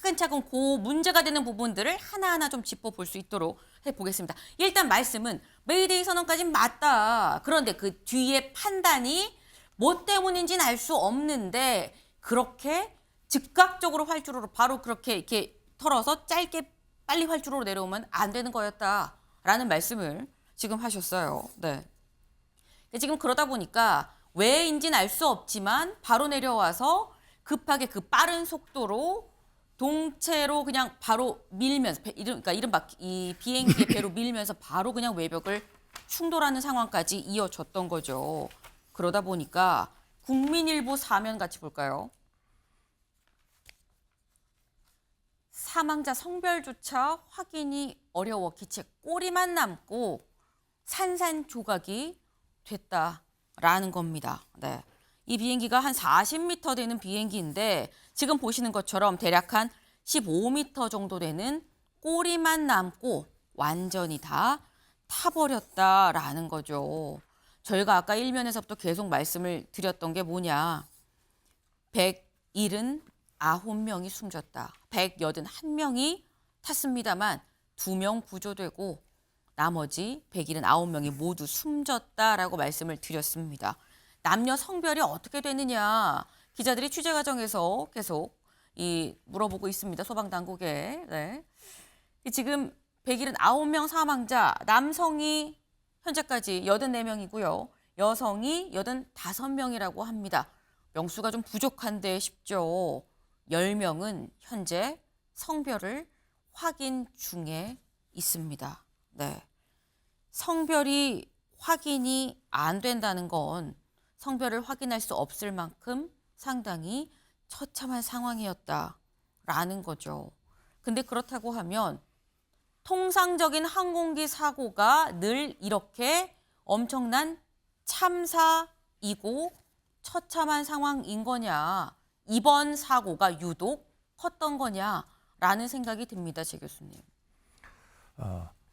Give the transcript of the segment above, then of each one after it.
차근차근 그 문제가 되는 부분들을 하나하나 좀 짚어볼 수 있도록 해보겠습니다. 일단 말씀은 메이데이 선언까지는 맞다. 그런데 그 뒤에 판단이 뭐 때문인지는 알 수 없는데 그렇게 즉각적으로 활주로로 바로 그렇게 이렇게 털어서 짧게 빨리 활주로로 내려오면 안 되는 거였다라는 말씀을 지금 하셨어요. 네. 지금 그러다 보니까 왜인지는 알 수 없지만 바로 내려와서 급하게 그 빠른 속도로 동체로 그냥 바로 밀면서 그러니까 이른바 이 비행기의 배로 밀면서 바로 그냥 외벽을 충돌하는 상황까지 이어졌던 거죠. 그러다 보니까 국민일보 사면 같이 볼까요? 사망자 성별조차 확인이 어려워 기체 꼬리만 남고 산산조각이 됐다라는 겁니다. 네. 이 비행기가 한 40m 되는 비행기인데 지금 보시는 것처럼 대략 한 15m 정도 되는 꼬리만 남고 완전히 다 타버렸다라는 거죠. 저희가 아까 일면에서부터 계속 말씀을 드렸던 게 뭐냐. 179명이 숨졌다. 181명이 탔습니다만 2명 구조되고 나머지 179명이 모두 숨졌다라고 말씀을 드렸습니다. 남녀 성별이 어떻게 되느냐 기자들이 취재 과정에서 계속 물어보고 있습니다. 소방당국에. 네. 지금 179명 사망자 남성이 현재까지 84명이고요. 여성이 85명이라고 합니다. 명수가 좀 부족한데 싶죠. 10명은 현재 성별을 확인 중에 있습니다. 네. 성별이 확인이 안 된다는 건 성별을 확인할 수 없을 만큼 상당히 처참한 상황이었다라는 거죠. 근데 그렇다고 하면 통상적인 항공기 사고가 늘 이렇게 엄청난 참사이고 처참한 상황인 거냐, 이번 사고가 유독 컸던 거냐라는 생각이 듭니다, 제 교수님.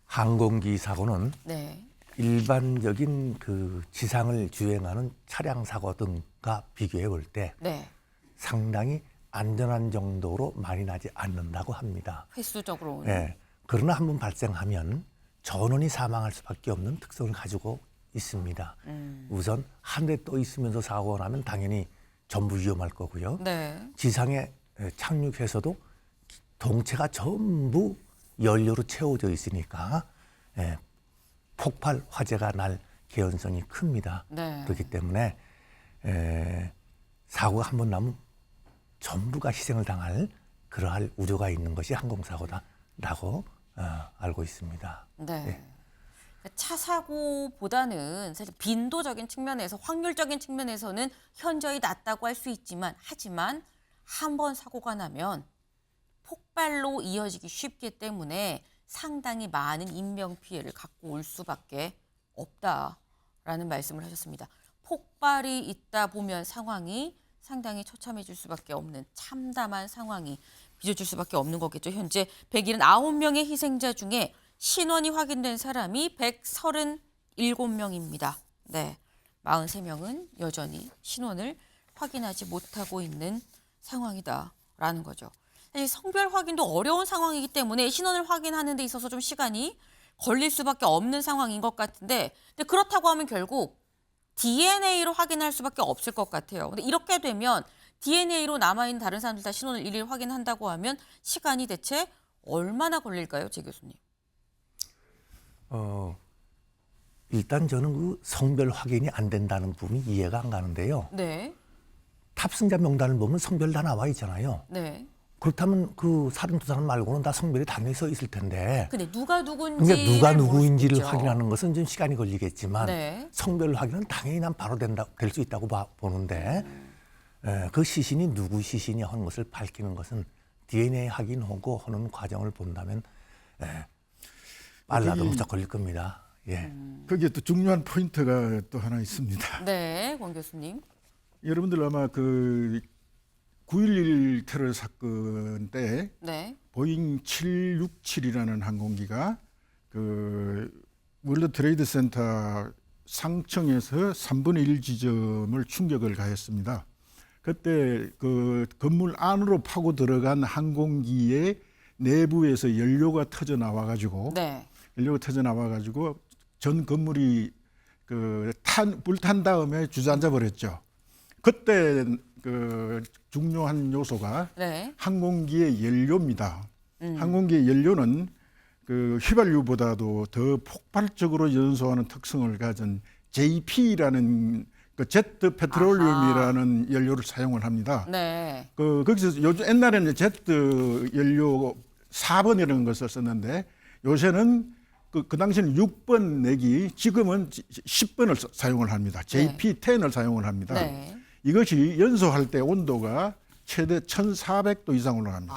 항공기 사고는 네. 일반적인 그 지상을 주행하는 차량 사고 등과 비교해 볼 때 네. 상당히 안전한 정도로 많이 나지 않는다고 합니다. 횟수적으로. 예. 그러나 한번 발생하면 전원이 사망할 수밖에 없는 특성을 가지고 있습니다. 우선 하늘에 떠 있으면서 사고가 나면 당연히 전부 위험할 거고요. 네. 지상에 착륙해서도 동체가 전부 연료로 채워져 있으니까 폭발 화재가 날 개연성이 큽니다. 네. 그렇기 때문에 사고가 한 번 나면 전부가 희생을 당할 그러할 우려가 있는 것이 항공사고다라고 알고 있습니다. 네. 네. 차 사고보다는 사실 빈도적인 측면에서 확률적인 측면에서는 현저히 낮다고 할 수 있지만 하지만 한 번 사고가 나면 폭발로 이어지기 쉽기 때문에 상당히 많은 인명 피해를 갖고 올 수밖에 없다라는 말씀을 하셨습니다. 폭발이 있다 보면 상황이 상당히 처참해질 수밖에 없는 참담한 상황이 빚어질 수밖에 없는 거겠죠. 현재 179명의 희생자 중에 신원이 확인된 사람이 137명입니다. 네, 43명은 여전히 신원을 확인하지 못하고 있는 상황이다라는 거죠. 사실 성별 확인도 어려운 상황이기 때문에 신원을 확인하는 데 있어서 좀 시간이 걸릴 수밖에 없는 상황인 것 같은데 근데 그렇다고 하면 결국 DNA로 확인할 수밖에 없을 것 같아요. 근데 이렇게 되면 DNA로 남아있는 다른 사람들 다 신원을 일일이 확인한다고 하면 시간이 대체 얼마나 걸릴까요, 제 교수님? 일단 저는 그 성별 확인이 안 된다는 부분이 이해가 안 가는데요. 네. 탑승자 명단을 보면 성별 다 나와 있잖아요. 네. 그렇다면 그 32사람 말고는 다 성별이 단정해서 있을 텐데. 근데 누가 누군지 그러니까 누가 누구인지를 확인하는 것은 좀 시간이 걸리겠지만 네. 성별 확인은 당연히 난 바로 될 수 있다고 보는데 그 시신이 누구 시신이 하는 것을 밝히는 것은 DNA 확인하고 하는 과정을 본다면 빨라도 무척 걸릴 겁니다. 예. 거기에 또 중요한 포인트가 또 하나 있습니다. 네, 권 교수님. 여러분들 아마 그 9.11 테러 사건 때 네. 보잉 767이라는 항공기가 그 월드 트레이드 센터 상층에서 3분의 1 지점을 충격을 가했습니다. 그때 그 건물 안으로 파고 들어간 항공기의 내부에서 연료가 터져 나와 가지고 네. 전 건물이 불탄 다음에 주저앉아 버렸죠. 그때 그 중요한 요소가 네. 항공기의 연료입니다. 항공기의 연료는 그 휘발유보다도 더 폭발적으로 연소하는 특성을 가진 JP라는 그 제트 페트롤리움이라는 연료를 사용을 합니다. 네. 거기서 요즘 옛날에는 제트 연료 4번이라는 것을 썼는데 요새는 그 당시에는 6번 내기 지금은 10번을 사용을 합니다. JP10을 사용을 합니다. 네. 이것이 연소할 때 온도가 최대 1400도 이상 올라갑니다.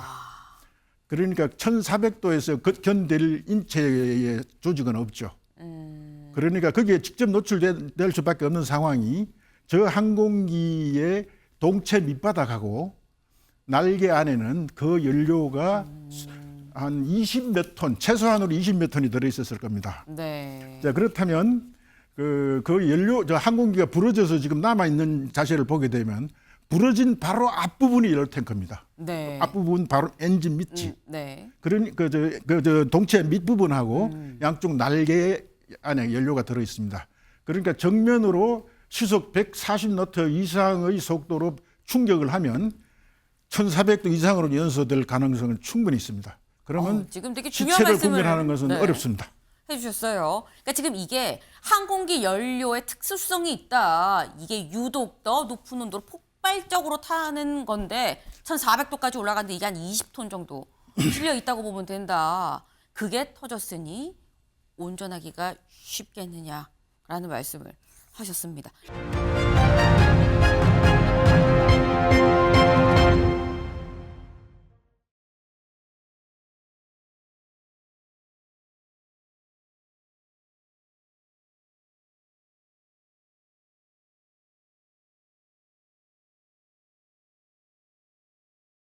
그러니까 1400도에서 견딜 인체의 조직은 없죠. 그러니까 거기에 직접 노출될 수밖에 없는 상황이 저 항공기의 동체 밑바닥하고 날개 안에는 그 연료가 한 20몇 톤, 최소한으로 20몇 톤이 들어있었을 겁니다. 네. 자, 그렇다면 그 연료, 저 항공기가 부러져서 지금 남아있는 자세를 보게 되면 부러진 바로 앞부분이 연료 탱크입니다. 네. 앞부분 바로 엔진 밑이. 네. 그러니까 저 동체 밑부분하고 양쪽 날개 안에 연료가 들어 있습니다. 그러니까 정면으로 시속 140노트 이상의 속도로 충격을 하면 1400도 이상으로 연소될 가능성은 충분히 있습니다. 그러면 지금 되게 중요한 시체를 말씀을 구별하는 것은 네. 어렵습니다. 해주셨어요. 그러니까 지금 이게 항공기 연료의 특수성이 있다. 이게 유독 더 높은 온도로 폭발적으로 타는 건데 1,400도까지 올라가는데 이게 한 20톤 정도 실려 있다고 보면 된다. 그게 터졌으니 운전하기가 쉽겠느냐라는 말씀을 하셨습니다.